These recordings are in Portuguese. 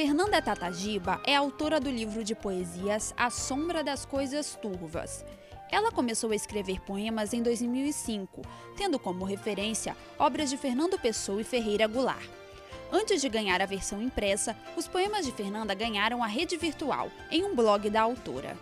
Fernanda Tatagiba é autora do livro de poesias A Sombra das Coisas Turvas. Ela começou a escrever poemas em 2005, tendo como referência obras de Fernando Pessoa e Ferreira Goulart. Antes de ganhar a versão impressa, os poemas de Fernanda ganharam a rede virtual, em um blog da autora.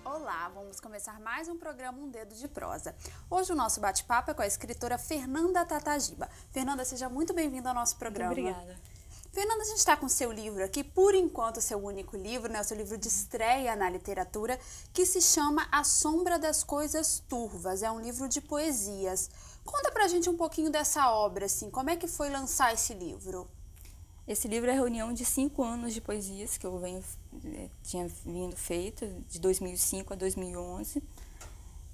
Olá, vamos começar mais um programa Um Dedo de Prosa. Hoje o nosso bate-papo é com a escritora Fernanda Tatagiba. Fernanda, seja muito bem-vinda ao nosso programa. Muito obrigada. Fernanda, a gente está com o seu livro aqui, por enquanto o seu único livro, né, o seu livro de estreia na literatura, que se chama A Sombra das Coisas Turvas. É um livro de poesias. Conta pra gente um pouquinho dessa obra, assim, como é que foi lançar esse livro? Esse livro é a reunião de 5 anos de poesias que eu tinha vindo feito, de 2005 a 2011.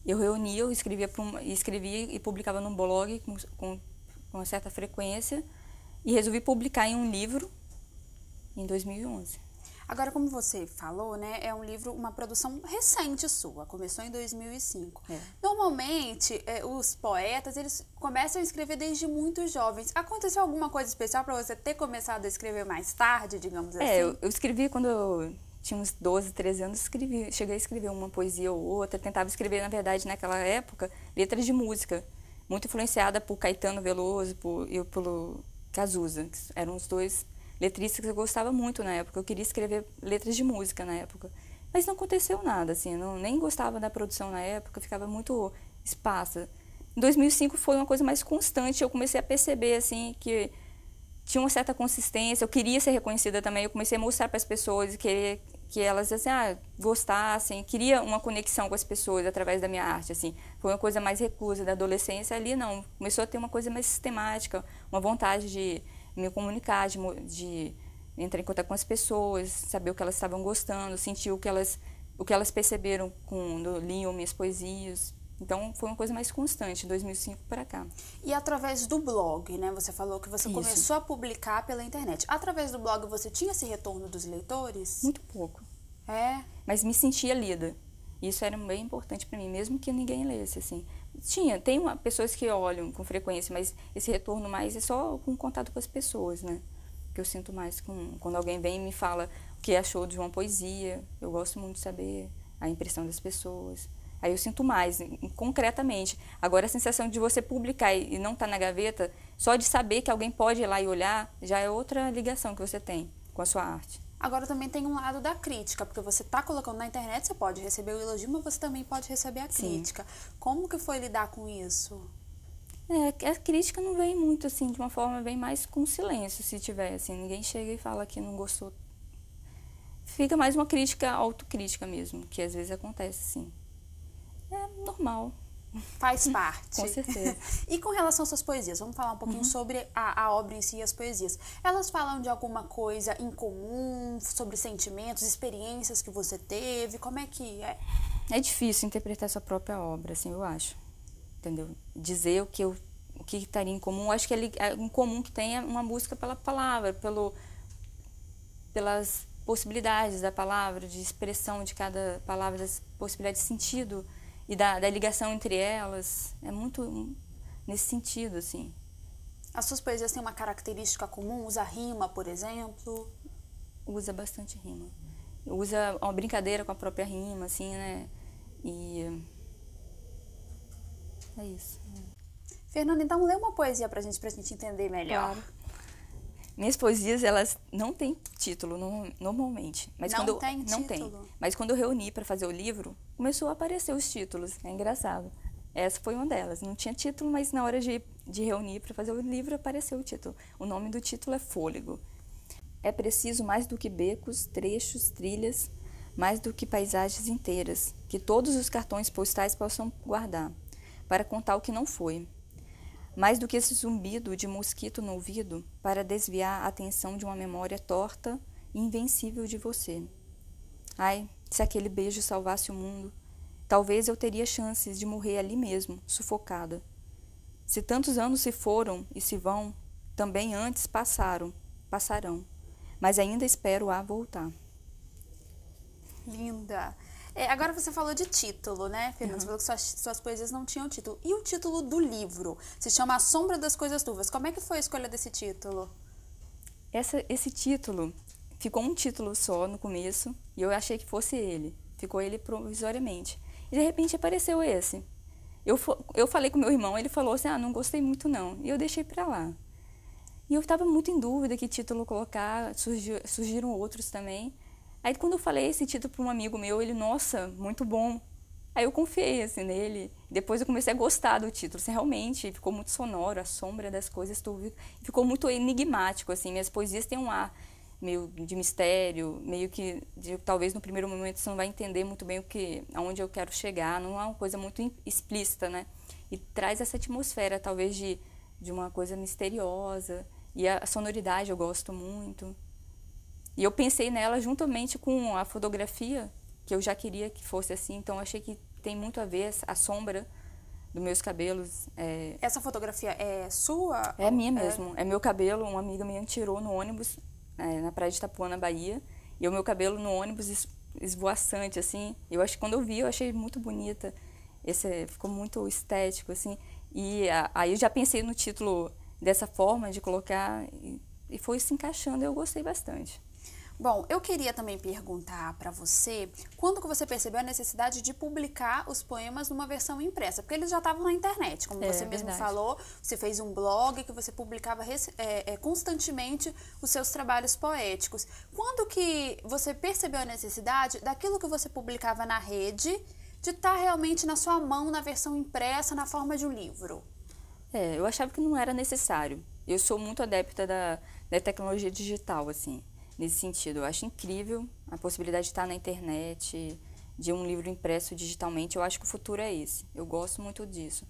Eu escrevia e publicava num blog com uma certa frequência e resolvi publicar em um livro em 2011. Agora, como você falou, né, é um livro, uma produção recente sua, começou em 2005. Normalmente, os poetas, eles começam a escrever desde muito jovens. Aconteceu alguma coisa especial para você ter começado a escrever mais tarde, digamos assim? Eu escrevi quando eu tinha uns 12, 13 anos, cheguei a escrever uma poesia ou outra, tentava escrever, na verdade, naquela época, letras de música, muito influenciada por Caetano Veloso e pelo Cazuza, que eram os dois letristas que eu gostava muito na época. Eu queria escrever letras de música na época. Mas não aconteceu nada, assim, nem gostava da produção na época, ficava muito esparsa. Em 2005 foi uma coisa mais constante, eu comecei a perceber, assim, que tinha uma certa consistência, eu queria ser reconhecida também, eu comecei a mostrar para as pessoas e querer que elas, assim, gostassem, queria uma conexão com as pessoas através da minha arte, assim. Foi uma coisa mais reclusa da adolescência, ali não, começou a ter uma coisa mais sistemática, uma vontade de me comunicar, de entrar em contato com as pessoas, saber o que elas estavam gostando, sentir o que elas perceberam quando liam minhas poesias. Então, foi uma coisa mais constante, 2005 para cá. E através do blog, né? Você falou que você começou a publicar pela internet. Através do blog, você tinha esse retorno dos leitores? Muito pouco. É? Mas me sentia lida. Isso era bem importante para mim, mesmo que ninguém lesse, assim. Tem pessoas que olham com frequência, mas esse retorno mais é só com contato com as pessoas, né? Que eu sinto mais quando alguém vem e me fala o que achou de uma poesia. Eu gosto muito de saber a impressão das pessoas. Aí eu sinto mais, concretamente. Agora, a sensação de você publicar e não estar na gaveta, só de saber que alguém pode ir lá e olhar, já é outra ligação que você tem com a sua arte. Agora também tem um lado da crítica, porque você está colocando na internet, você pode receber o elogio, mas você também pode receber a crítica. Como que foi lidar com isso? A crítica não vem muito, assim, de uma forma, vem mais com silêncio, se tiver, assim, ninguém chega e fala que não gostou. Fica mais uma crítica, autocrítica mesmo, que às vezes acontece, sim. É normal. Faz parte. Com certeza. E com relação às suas poesias, vamos falar um pouquinho sobre a obra em si e as poesias. Elas falam de alguma coisa em comum, sobre sentimentos, experiências que você teve, como é que é? É difícil interpretar sua própria obra, assim, eu acho. Entendeu? Dizer o que estaria em comum. Eu acho que em comum que tem é uma busca pela palavra, pelas possibilidades da palavra, de expressão de cada palavra, das possibilidades de sentido e da ligação entre elas. É muito nesse sentido, assim. As suas poesias têm uma característica comum? Usa rima, por exemplo? Usa bastante rima. Usa uma brincadeira com a própria rima, assim, né? E é isso. Fernanda, então lê uma poesia pra gente entender melhor. Claro. Minhas poesias, elas não têm título, normalmente. Mas não tem título? Não tem. Mas quando eu reuni para fazer o livro, começou a aparecer os títulos. É engraçado. Essa foi uma delas. Não tinha título, mas na hora de reunir para fazer o livro, apareceu o título. O nome do título é Fôlego. É preciso mais do que becos, trechos, trilhas, mais do que paisagens inteiras, que todos os cartões postais possam guardar, para contar o que não foi. Mais do que esse zumbido de mosquito no ouvido para desviar a atenção de uma memória torta e invencível de você. Ai, se aquele beijo salvasse o mundo, talvez eu teria chances de morrer ali mesmo, sufocada. Se tantos anos se foram e se vão, também antes passarão, mas ainda espero a voltar. Linda! Agora você falou de título, né, Fernanda? Você falou que suas poesias não tinham título. E o título do livro? Se chama A Sombra das Coisas Turvas. Como é que foi a escolha desse título? Esse título, ficou um título só no começo, e eu achei que fosse ele. Ficou ele provisoriamente. E de repente apareceu esse. Eu falei com meu irmão, ele falou assim, não gostei muito não. E eu deixei pra lá. E eu estava muito em dúvida que título colocar, surgiram outros também. Aí quando eu falei esse título para um amigo meu, ele, nossa, muito bom. Aí eu confiei assim, nele. Depois eu comecei a gostar do título. Assim, realmente ficou muito sonoro, a sombra das coisas, tudo. Ficou muito enigmático. Assim. Minhas poesias têm um ar meio de mistério, meio que talvez no primeiro momento você não vai entender muito bem aonde eu quero chegar. Não é uma coisa muito explícita, né? E traz essa atmosfera, talvez, de uma coisa misteriosa. E a sonoridade eu gosto muito. E eu pensei nela juntamente com a fotografia, que eu já queria que fosse assim. Então, achei que tem muito a ver a sombra dos meus cabelos. Essa fotografia é sua? É minha mesmo. É meu cabelo. Uma amiga minha tirou no ônibus, na praia de Itapuã, na Bahia. E o meu cabelo no ônibus esvoaçante, assim. Eu acho que quando eu vi, eu achei muito bonita. Ficou muito estético, assim. E aí eu já pensei no título dessa forma, de colocar, e foi se encaixando, eu gostei bastante. Bom, eu queria também perguntar para você, quando que você percebeu a necessidade de publicar os poemas numa versão impressa? Porque eles já estavam na internet, como você mesmo falou, você fez um blog que você publicava constantemente os seus trabalhos poéticos. Quando que você percebeu a necessidade daquilo que você publicava na rede, de estar realmente na sua mão, na versão impressa, na forma de um livro? Eu achava que não era necessário. Eu sou muito adepta da tecnologia digital, assim, nesse sentido. Eu acho incrível a possibilidade de estar na internet, de um livro impresso digitalmente. Eu acho que o futuro é esse. Eu gosto muito disso.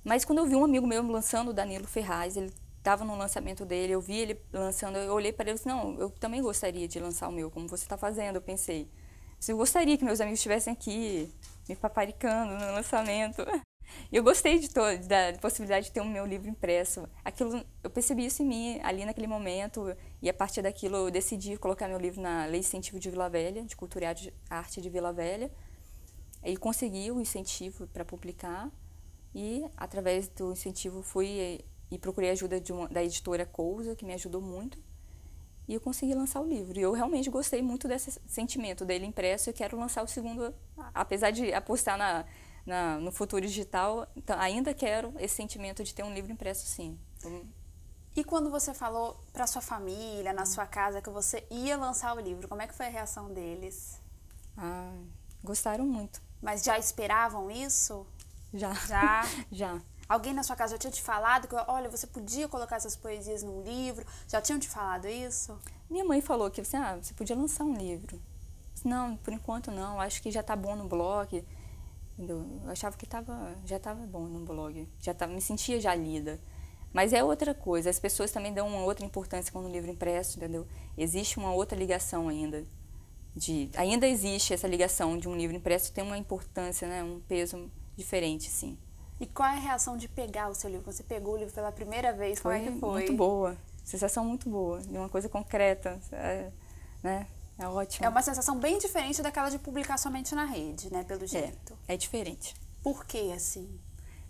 Mas quando eu vi um amigo meu lançando, o Danilo Ferraz, ele estava no lançamento dele, eu vi ele lançando, eu olhei para ele e disse, não, eu também gostaria de lançar o meu, como você está fazendo, eu pensei. Eu gostaria que meus amigos estivessem aqui, me paparicando no lançamento. Eu gostei da possibilidade de ter o meu livro impresso. Eu percebi isso em mim ali naquele momento, e a partir daquilo eu decidi colocar meu livro na Lei de Incentivo de Vila Velha, de Cultura e Arte de Vila Velha. E consegui o incentivo para publicar, e através do incentivo fui e procurei a ajuda da editora Cousa, que me ajudou muito, e eu consegui lançar o livro. E eu realmente gostei muito desse sentimento dele impresso, e quero lançar o segundo, apesar de apostar no futuro digital, então, ainda quero esse sentimento de ter um livro impresso, sim. E quando você falou para sua família, na sua casa, que você ia lançar o livro, como é que foi a reação deles? Gostaram muito. Mas já esperavam isso? Já. Já? Já. Alguém na sua casa já tinha te falado que, olha, você podia colocar essas poesias num livro? Já tinham te falado isso? Minha mãe falou que você podia lançar um livro. Não, por enquanto não, acho que já tá bom no blog. Eu achava que já estava bom no blog, me sentia já lida. Mas é outra coisa, as pessoas também dão uma outra importância quando o livro é impresso, entendeu? Existe uma outra ligação ainda. Ainda existe essa ligação de um livro impresso, tem uma importância, né, um peso diferente, sim. E qual é a reação de pegar o seu livro? Quando você pegou o livro pela primeira vez, como é que foi? Muito boa, sensação muito boa, de uma coisa concreta, né? É ótimo. É uma sensação bem diferente daquela de publicar somente na rede, né, pelo jeito. É diferente. Por que assim?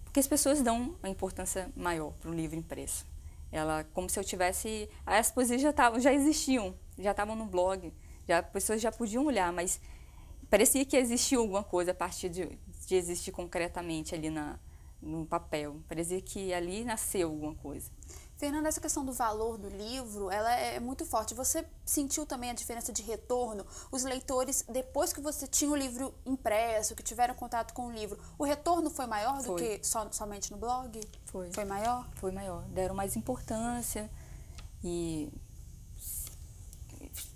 Porque as pessoas dão uma importância maior para o livro impresso. Como se eu tivesse... As poesias já existiam, já estavam no blog, as pessoas já podiam olhar, mas parecia que existia alguma coisa a partir de existir concretamente ali no papel. Parecia que ali nasceu alguma coisa. Fernanda, essa questão do valor do livro, ela é muito forte. Você sentiu também a diferença de retorno? Os leitores, depois que você tinha o livro impresso, que tiveram contato com o livro, o retorno foi maior do que somente no blog? Foi. Foi maior? Foi maior. Deram mais importância e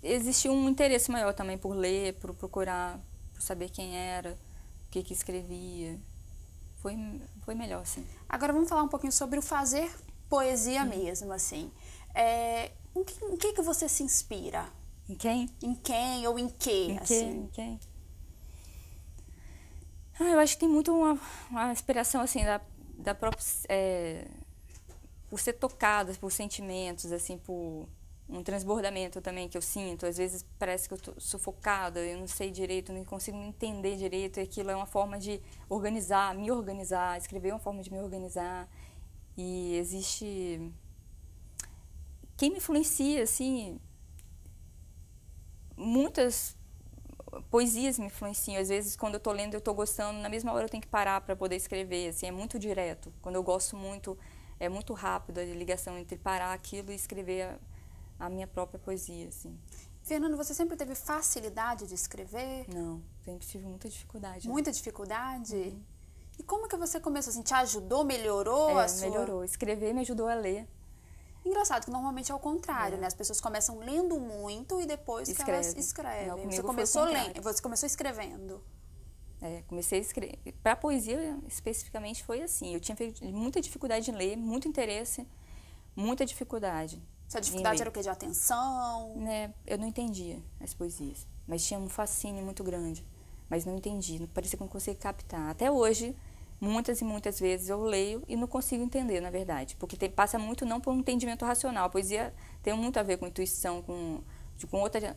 existiu um interesse maior também por ler, por procurar, por saber quem era, o que escrevia. Foi melhor, sim. Agora vamos falar um pouquinho sobre o fazer poesia mesmo, assim. Em que você se inspira? Em quem? Em quem ou em que, assim? Em quem? Eu acho que tem muito uma inspiração, assim, da própria... por ser tocada por sentimentos, assim, por um transbordamento também que eu sinto. Às vezes parece que eu estou sufocada, eu não sei direito, não consigo me entender direito, e aquilo é uma forma de me organizar, escrever é uma forma de me organizar. E existe... quem me influencia, assim, muitas poesias me influenciam. Às vezes, quando eu estou lendo, eu estou gostando, na mesma hora eu tenho que parar para poder escrever, assim, é muito direto. Quando eu gosto muito, é muito rápido a ligação entre parar aquilo e escrever a minha própria poesia, assim. Fernanda, você sempre teve facilidade de escrever? Não, sempre tive muita dificuldade. Muita dificuldade? E como que você começou assim? Te ajudou, melhorou a sua... melhorou. Escrever me ajudou a ler. Engraçado que normalmente é o contrário, né? As pessoas começam lendo muito e depois que elas escrevem. Não, você começou lendo, você começou escrevendo. Comecei a escrever. Para poesia, especificamente, foi assim. Eu tinha muita dificuldade em ler, muito interesse, muita dificuldade. Sua dificuldade era o quê? De atenção? Eu não entendia as poesias, mas tinha um fascínio muito grande. Mas não entendi, parecia que não conseguia captar. Até hoje, muitas e muitas vezes eu leio e não consigo entender, na verdade. Porque passa muito não por um entendimento racional. A poesia tem muito a ver com intuição, com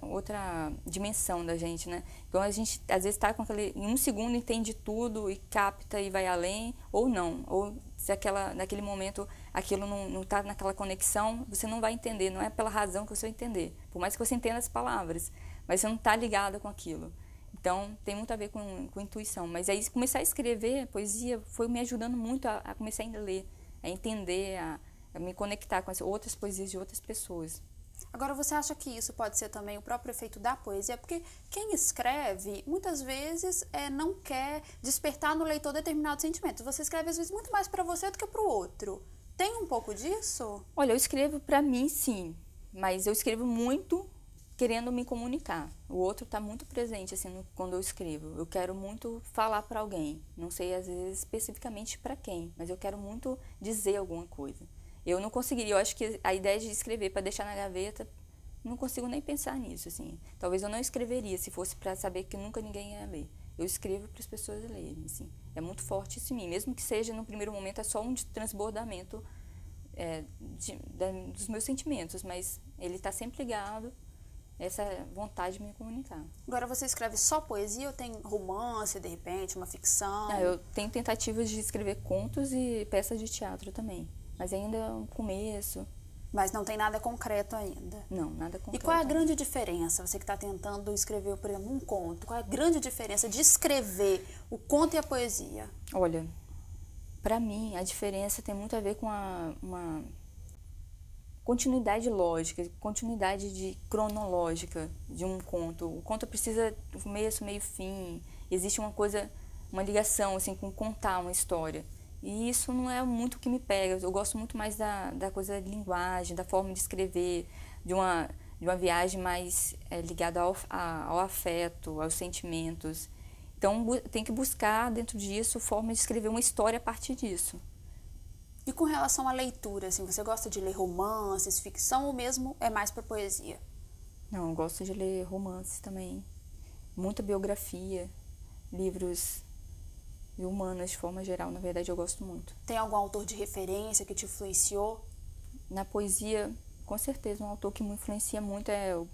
outra dimensão da gente, né? Então a gente, às vezes, está com aquele... Em um segundo entende tudo e capta e vai além, ou não. Ou se naquele momento aquilo não está naquela conexão, você não vai entender. Não é pela razão que você vai entender. Por mais que você entenda as palavras, mas você não está ligada com aquilo. Então, tem muito a ver com intuição. Mas aí, começar a escrever poesia foi me ajudando muito a começar a ler, a entender, a me conectar com as outras poesias de outras pessoas. Agora, você acha que isso pode ser também o próprio efeito da poesia? Porque quem escreve, muitas vezes, não quer despertar no leitor determinados sentimentos. Você escreve, às vezes, muito mais para você do que para o outro. Tem um pouco disso? Olha, eu escrevo para mim, sim. Mas eu escrevo muito querendo me comunicar. O outro está muito presente, assim, quando eu escrevo. Eu quero muito falar para alguém. Não sei, às vezes, especificamente para quem, mas eu quero muito dizer alguma coisa. Eu não conseguiria, eu acho que a ideia de escrever para deixar na gaveta, não consigo nem pensar nisso, assim. Talvez eu não escreveria se fosse para saber que nunca ninguém ia ler. Eu escrevo para as pessoas lerem, assim. É muito forte isso em mim, mesmo que seja, no primeiro momento, é só um transbordamento dos meus sentimentos, mas ele está sempre ligado a essa vontade de me comunicar. Agora, você escreve só poesia ou tem romance, de repente, uma ficção? Não, eu tenho tentativas de escrever contos e peças de teatro também. Mas ainda é um começo. Mas não tem nada concreto ainda? Não, nada concreto. E qual é a grande diferença? Você que está tentando escrever, por exemplo, um conto. Qual é a grande diferença de escrever o conto e a poesia? Olha, para mim, a diferença tem muito a ver com uma continuidade lógica, continuidade cronológica de um conto. O conto precisa de começo, meio, fim. Existe uma ligação assim, com contar uma história. E isso não é muito o que me pega. Eu gosto muito mais da coisa de linguagem, da forma de escrever, de uma viagem mais ligada ao afeto, aos sentimentos. Então, tem que buscar dentro disso forma de escrever uma história a partir disso. E com relação à leitura, assim, você gosta de ler romances, ficção ou mesmo é mais para poesia? Não, eu gosto de ler romances também. Muita biografia, livros humanas de forma geral, na verdade eu gosto muito. Tem algum autor de referência que te influenciou? Na poesia, com certeza, um autor que me influencia muito é o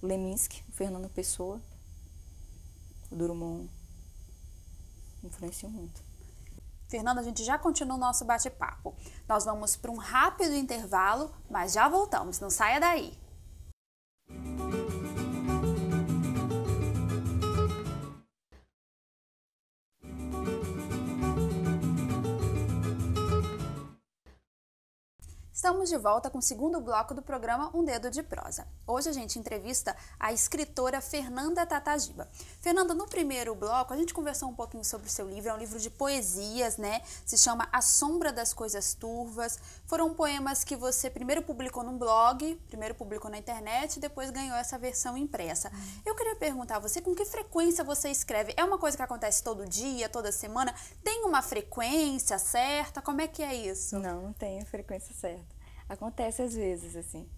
Leminski, o Fernando Pessoa, o Drummond, me influenciou muito. Fernanda, a gente já continua o nosso bate-papo. Nós vamos para um rápido intervalo, mas já voltamos, não saia daí. Estamos de volta com o segundo bloco do programa Um Dedo de Prosa. Hoje a gente entrevista a escritora Fernanda Tatagiba. Fernanda, no primeiro bloco a gente conversou um pouquinho sobre o seu livro, é um livro de poesias, né? Se chama A Sombra das Coisas Turvas. Foram poemas que você primeiro publicou num blog, primeiro publicou na internet e depois ganhou essa versão impressa. Eu queria perguntar a você, com que frequência você escreve? É uma coisa que acontece todo dia, toda semana? Tem uma frequência certa? Como é que é isso? Não tem a frequência certa. Acontece às vezes, assim.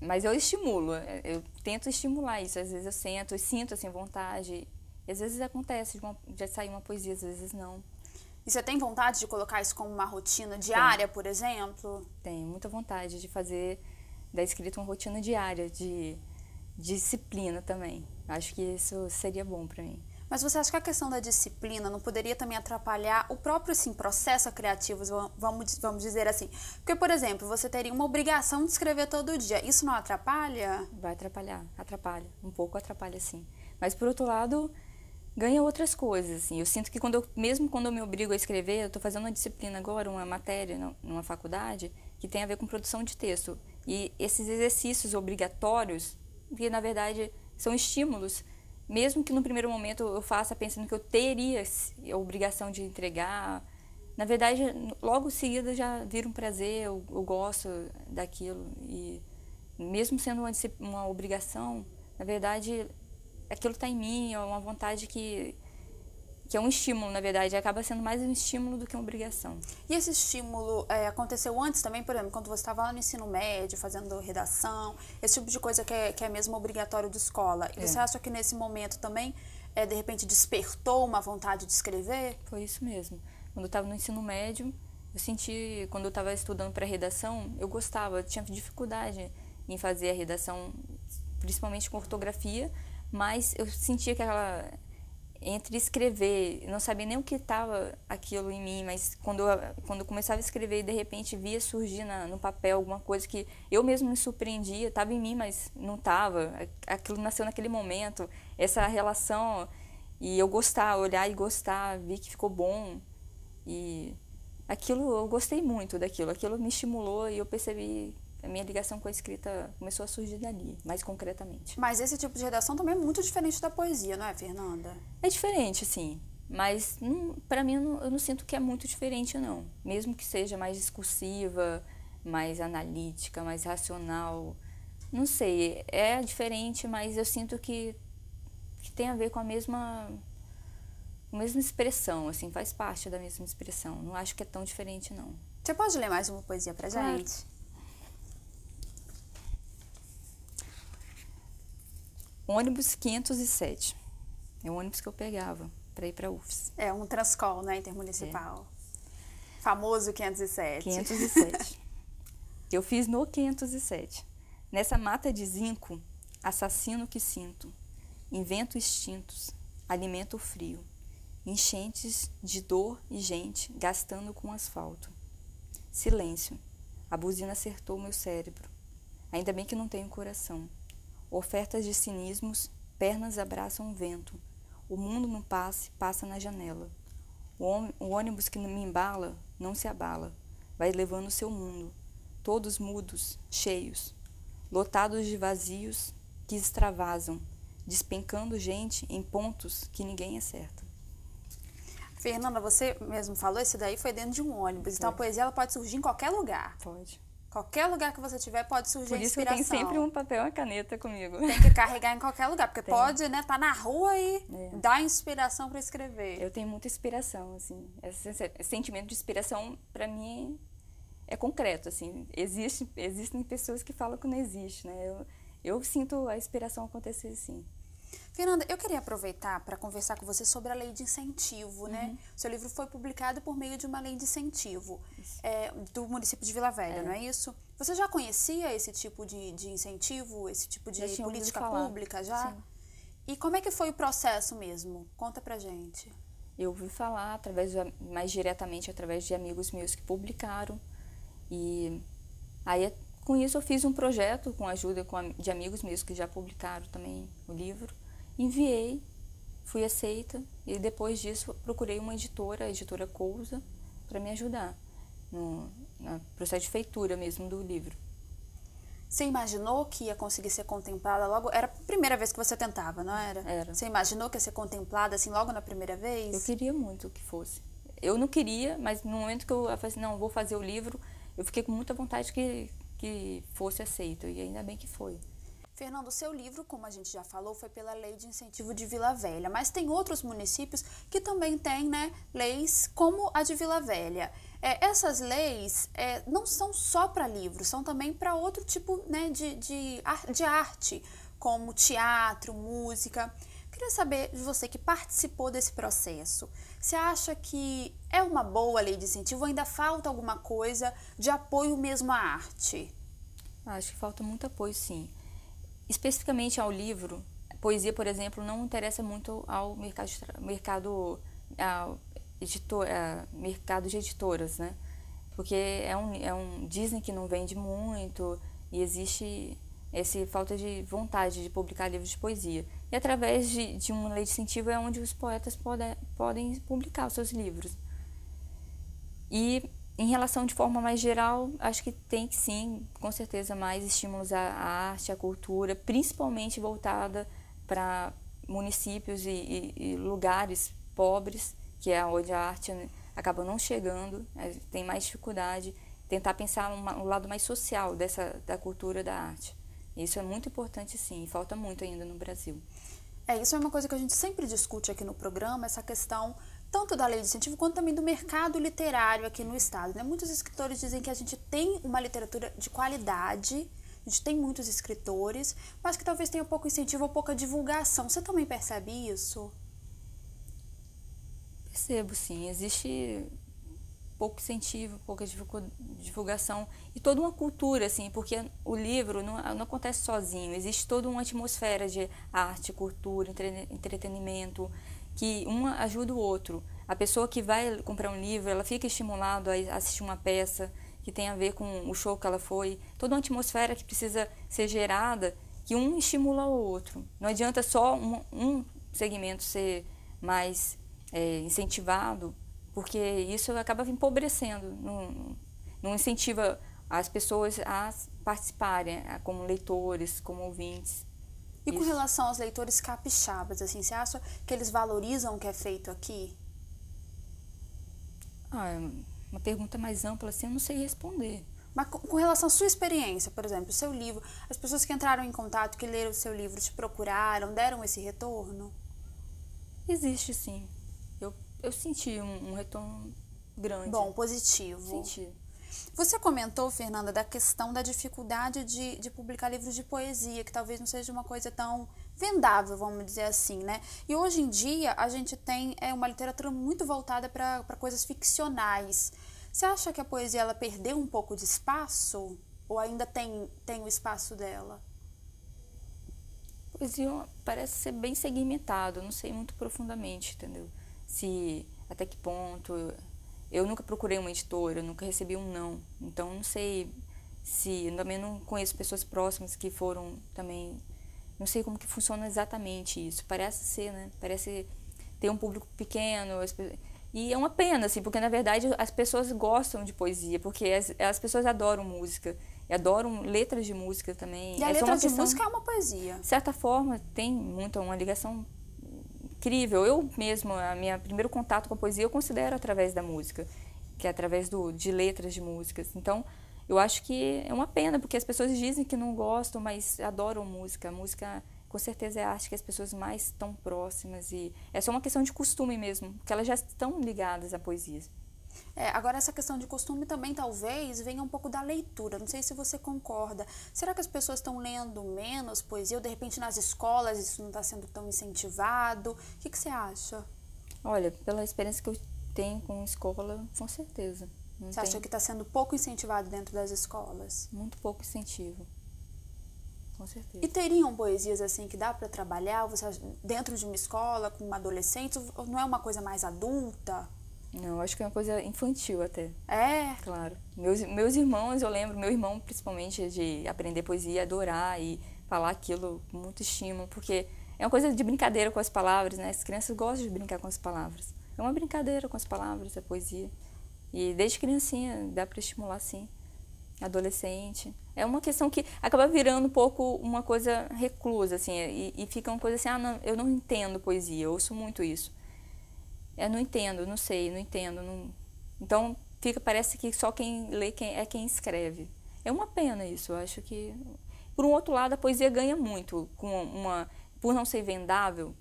Mas eu estimulo, eu tento estimular isso. Às vezes eu sinto assim, vontade. E às vezes acontece de sair uma poesia, às vezes não. E você tem vontade de colocar isso como uma rotina diária, por exemplo? Tenho muita vontade de fazer da escrita uma rotina diária, de disciplina também. Acho que isso seria bom para mim. Mas você acha que a questão da disciplina não poderia também atrapalhar o próprio assim, processo criativo, vamos dizer assim? Porque, por exemplo, você teria uma obrigação de escrever todo dia. Isso não atrapalha? Vai atrapalhar, atrapalha. Um pouco atrapalha, sim. Mas, por outro lado, ganha outras coisas, assim. Eu sinto que mesmo quando eu me obrigo a escrever, eu estou fazendo uma disciplina agora, uma matéria numa faculdade, que tem a ver com produção de texto. E esses exercícios obrigatórios, que na verdade são estímulos, mesmo que no primeiro momento eu faça pensando que eu teria a obrigação de entregar, na verdade, logo em seguida já vira um prazer, eu gosto daquilo. E mesmo sendo uma obrigação, na verdade, aquilo está em mim, é uma vontade que é um estímulo, na verdade, acaba sendo mais um estímulo do que uma obrigação. E esse estímulo aconteceu antes também, por exemplo, quando você estava lá no ensino médio, fazendo redação, esse tipo de coisa que é mesmo obrigatório de escola. E você acha que nesse momento também, de repente, despertou uma vontade de escrever? Foi isso mesmo. Quando eu estava no ensino médio, eu senti, quando eu estava estudando para redação, eu gostava, eu tinha dificuldade em fazer a redação, principalmente com ortografia, mas eu sentia que entre escrever, eu não sabia nem o que estava aquilo em mim, mas quando eu começava a escrever e de repente via surgir no papel alguma coisa que eu mesmo me surpreendia, estava em mim, mas não estava, aquilo nasceu naquele momento, essa relação, e eu gostar, olhar e gostar, vi que ficou bom, e aquilo, eu gostei muito daquilo, aquilo me estimulou e eu percebi. A minha ligação com a escrita começou a surgir dali, mais concretamente. Mas esse tipo de redação também é muito diferente da poesia, não é, Fernanda? É diferente, sim. Mas, para mim, eu não sinto que é muito diferente, não. Mesmo que seja mais discursiva, mais analítica, mais racional. Não sei, é diferente, mas eu sinto que tem a ver com a mesma expressão, assim, faz parte da mesma expressão. Não acho que é tão diferente, não. Você pode ler mais uma poesia pra gente? Claro. Ônibus 507. É o ônibus que eu pegava para ir para a UFS. É um Transcol, né, intermunicipal. Famoso 507. 507. Eu fiz no 507. Nessa mata de zinco, assassino que sinto. Invento instintos, alimento o frio. Enchentes de dor e gente gastando com asfalto. Silêncio. A buzina acertou meu cérebro. Ainda bem que não tenho coração. Ofertas de cinismos, pernas abraçam o vento. O mundo no passe passa na janela. O ônibus que me embala não se abala. Vai levando o seu mundo. Todos mudos, cheios. Lotados de vazios que extravasam. Despencando gente em pontos que ninguém acerta. Fernanda, você mesmo falou, esse daí foi dentro de um ônibus. Então a poesia ela pode surgir em qualquer lugar. Pode. Qualquer lugar que você tiver pode surgir a inspiração. Por isso que eu tenho sempre um papel e uma caneta comigo. Tem que carregar em qualquer lugar, porque pode, né, tá na rua e dar inspiração para escrever. Eu tenho muita inspiração, assim. Esse sentimento de inspiração, para mim, é concreto, assim. Existem pessoas que falam que não existe, né? Eu sinto a inspiração acontecer, assim. Fernanda, eu queria aproveitar para conversar com você sobre a lei de incentivo, né? Seu livro foi publicado por meio de uma lei de incentivo do município de Vila Velha, não é isso? Você já conhecia esse tipo de incentivo, esse tipo de política pública já? Sim. E como é que foi o processo mesmo? Conta pra gente. Eu ouvi falar mais diretamente através de amigos meus que publicaram. E aí, com isso, eu fiz um projeto com a ajuda de amigos meus que já publicaram também o livro. Enviei, fui aceita e depois disso procurei uma editora, a editora Cousa, para me ajudar no processo de feitura mesmo do livro. Você imaginou que ia conseguir ser contemplada logo? Era a primeira vez que você tentava, não era? Era. Você imaginou que ia ser contemplada assim logo na primeira vez? Eu queria muito que fosse. Eu não queria, mas no momento que eu falei assim, não, vou fazer o livro, eu fiquei com muita vontade que fosse aceito e ainda bem que foi. Fernando, o seu livro, como a gente já falou, foi pela Lei de Incentivo de Vila Velha, mas tem outros municípios que também têm, né, leis como a de Vila Velha. Essas leis não são só para livros, são também para outro tipo, né, de arte, como teatro, música. Queria saber de você que participou desse processo. Você acha que é uma boa lei de incentivo ou ainda falta alguma coisa de apoio mesmo à arte? Acho que falta muito apoio, sim. Especificamente ao livro, poesia, por exemplo, não interessa muito ao mercado de editoras, né? Porque dizem que não vende muito e existe essa falta de vontade de publicar livros de poesia. E através de uma lei de incentivo é onde os poetas podem publicar os seus livros. E em relação de forma mais geral, acho que tem que sim, com certeza, mais estímulos à arte, à cultura, principalmente voltada para municípios e lugares pobres, que é onde a arte acaba não chegando, tem mais dificuldade, tentar pensar o lado mais social da cultura da arte. Isso é muito importante sim, e falta muito ainda no Brasil. Isso é uma coisa que a gente sempre discute aqui no programa, essa questão tanto da lei de incentivo quanto também do mercado literário aqui no estado, né? Muitos escritores dizem que a gente tem uma literatura de qualidade, a gente tem muitos escritores, mas que talvez tenha pouco incentivo ou pouca divulgação. Você também percebe isso? Percebo, sim. Existe pouco incentivo, pouca divulgação e toda uma cultura, assim, porque o livro não acontece sozinho. Existe toda uma atmosfera de arte, cultura, entretenimento, que um ajuda o outro. A pessoa que vai comprar um livro, ela fica estimulada a assistir uma peça que tem a ver com o show que ela foi. Toda uma atmosfera que precisa ser gerada, que um estimula o outro. Não adianta só um segmento ser mais incentivado, porque isso acaba empobrecendo, não incentiva as pessoas a participarem, como leitores, como ouvintes. E com relação aos leitores capixabas, assim, você acha que eles valorizam o que é feito aqui? Uma pergunta mais ampla assim, eu não sei responder. Mas com relação à sua experiência, por exemplo, o seu livro, as pessoas que entraram em contato, que leram o seu livro, te procuraram, deram esse retorno? Existe sim. Eu senti um retorno grande. Bom, positivo. Senti. Você comentou, Fernanda, da questão da dificuldade de publicar livros de poesia, que talvez não seja uma coisa tão vendável, vamos dizer assim, né? E hoje em dia a gente tem uma literatura muito voltada para coisas ficcionais. Você acha que a poesia ela perdeu um pouco de espaço? Ou ainda tem o espaço dela? A poesia parece ser bem segmentado, não sei muito profundamente, entendeu? Até que ponto. Eu nunca procurei uma editora, eu nunca recebi um não. Então, não sei eu também não conheço pessoas próximas que foram também. Não sei como que funciona exatamente isso. Parece ser, né? Parece ter um público pequeno. E é uma pena, assim, porque na verdade as pessoas gostam de poesia, porque as pessoas adoram música, e adoram letras de música também. E a letra de música é uma poesia. De certa forma, tem uma ligação incrível. Eu mesma, meu primeiro contato com a poesia eu considero através da música, que é através de letras de músicas. Então, eu acho que é uma pena, porque as pessoas dizem que não gostam, mas adoram música. A música, com certeza, é a arte que as pessoas mais estão próximas. E é só uma questão de costume mesmo, porque elas já estão ligadas à poesia. Agora, essa questão de costume também, talvez, venha um pouco da leitura. Não sei se você concorda. Será que as pessoas estão lendo menos poesia? Ou, de repente, nas escolas isso não está sendo tão incentivado? O que você acha? Olha, pela experiência que eu tenho com escola, com certeza. Você acha que está sendo pouco incentivado dentro das escolas? Muito pouco incentivo. Com certeza. E teriam poesias assim que dá para trabalhar dentro de uma escola, com uma adolescente? Ou não é uma coisa mais adulta? Não, acho que é uma coisa infantil até. É? Claro. Meus irmãos, eu lembro, meu irmão principalmente, de aprender poesia, adorar e falar aquilo com muito estímulo, porque é uma coisa de brincadeira com as palavras, né? As crianças gostam de brincar com as palavras. É uma brincadeira com as palavras, a poesia. E desde criancinha dá para estimular, sim. Adolescente. É uma questão que acaba virando um pouco uma coisa reclusa, assim, e fica uma coisa assim, não, eu não entendo poesia, eu ouço muito isso. Eu não entendo, não sei, não entendo. Então, parece que só quem lê é quem escreve. É uma pena isso, eu acho que... Por um outro lado, a poesia ganha muito, por não ser vendável,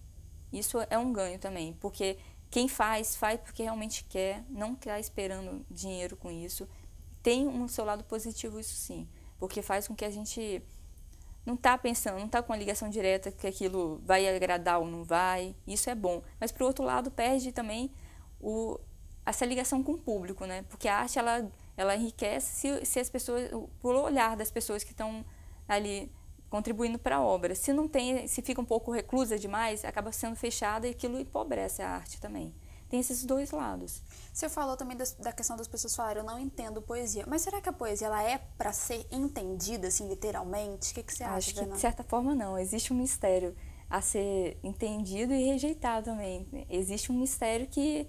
isso é um ganho também, porque quem faz porque realmente quer, não está esperando dinheiro com isso. Tem um seu lado positivo isso sim, porque faz com que a gente não está pensando, não está com a ligação direta que aquilo vai agradar ou não vai, isso é bom. Mas, por outro lado, perde também essa ligação com o público, né? Porque a arte, ela enriquece se as pessoas, por olhar das pessoas que estão ali contribuindo para a obra. Se não tem, se fica um pouco reclusa demais, acaba sendo fechada e aquilo empobrece a arte também. Tem esses dois lados. Você falou também da questão das pessoas falarem, eu não entendo poesia. Mas será que a poesia ela é para ser entendida, assim, literalmente? O que você acha, Acho que, Fernanda? de certa forma, não. Existe um mistério a ser entendido e rejeitado também. Existe um mistério que...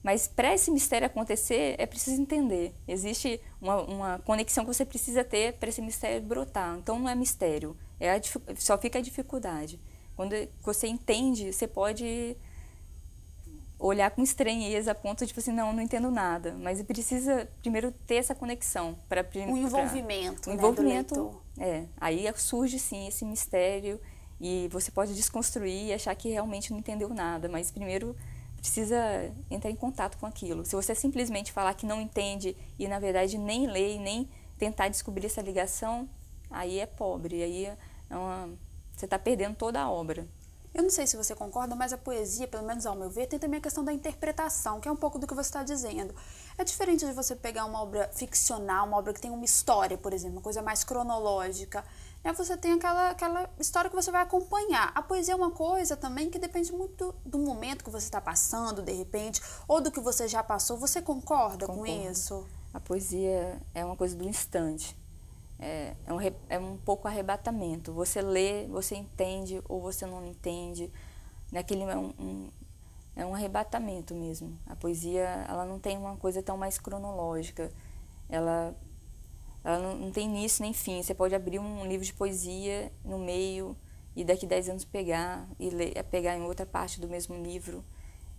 Mas para esse mistério acontecer, é preciso entender. Existe uma conexão que você precisa ter para esse mistério brotar. Então, não é mistério, só fica a dificuldade. Quando você entende, você pode olhar com estranheza a ponto de, tipo assim, não entendo nada. Mas precisa primeiro ter essa conexão. O envolvimento, o né, envolvimento, do leitor. Aí surge, sim, esse mistério e você pode desconstruir e achar que realmente não entendeu nada. Mas primeiro... precisa entrar em contato com aquilo. Se você simplesmente falar que não entende e, na verdade, nem ler, nem tentar descobrir essa ligação, aí é pobre, aí você está perdendo toda a obra. Eu não sei se você concorda, mas a poesia, pelo menos ao meu ver, tem também a questão da interpretação, que é um pouco do que você está dizendo. É diferente de você pegar uma obra ficcional, uma obra que tem uma história, por exemplo, uma coisa mais cronológica, né? Você tem aquela história que você vai acompanhar. A poesia é uma coisa também que depende muito do momento que você está passando, de repente, ou do que você já passou. Você concorda com isso? A poesia é uma coisa do instante. É um pouco arrebatamento. Você lê, você entende ou você não entende. É um arrebatamento mesmo. A poesia, ela não tem uma coisa tão mais cronológica. Ela não tem início nem fim. Você pode abrir um livro de poesia no meio e daqui 10 anos pegar em outra parte do mesmo livro.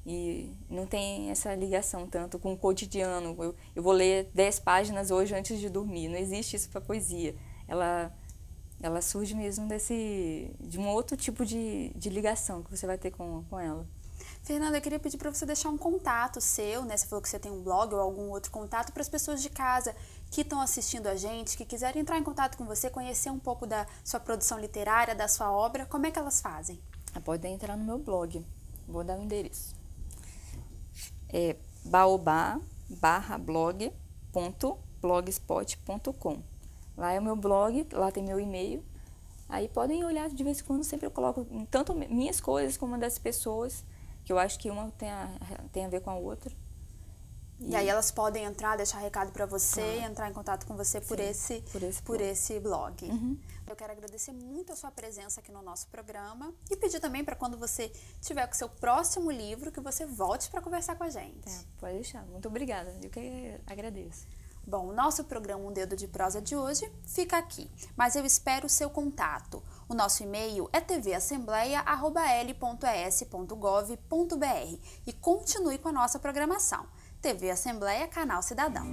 E não tem essa ligação tanto com o cotidiano. Eu vou ler 10 páginas hoje antes de dormir. Não existe isso para a poesia. Ela surge mesmo de um outro tipo de ligação que você vai ter com ela. Fernanda, eu queria pedir para você deixar um contato seu, né? Você falou que você tem um blog ou algum outro contato para as pessoas de casa que estão assistindo a gente, que quiserem entrar em contato com você, conhecer um pouco da sua produção literária, da sua obra. Como é que elas fazem? Podem entrar no meu blog. Vou dar o endereço. É baobá.blog.blogspot.com. Lá é o meu blog, lá tem meu e-mail. Aí podem olhar de vez em quando, sempre eu coloco tanto minhas coisas como das pessoas, que eu acho que uma tem a ver com a outra. E aí elas podem entrar, deixar recado para você, entrar em contato com você por esse blog. Uhum. Eu quero agradecer muito a sua presença aqui no nosso programa e pedir também para quando você tiver com o seu próximo livro, que você volte para conversar com a gente. Pode deixar. Muito obrigada. Eu que agradeço. Bom, o nosso programa Um Dedo de Prosa de hoje fica aqui, mas eu espero o seu contato. O nosso e-mail é tvassembleia@el.es.gov.br e continue com a nossa programação. TV Assembleia, Canal Cidadão.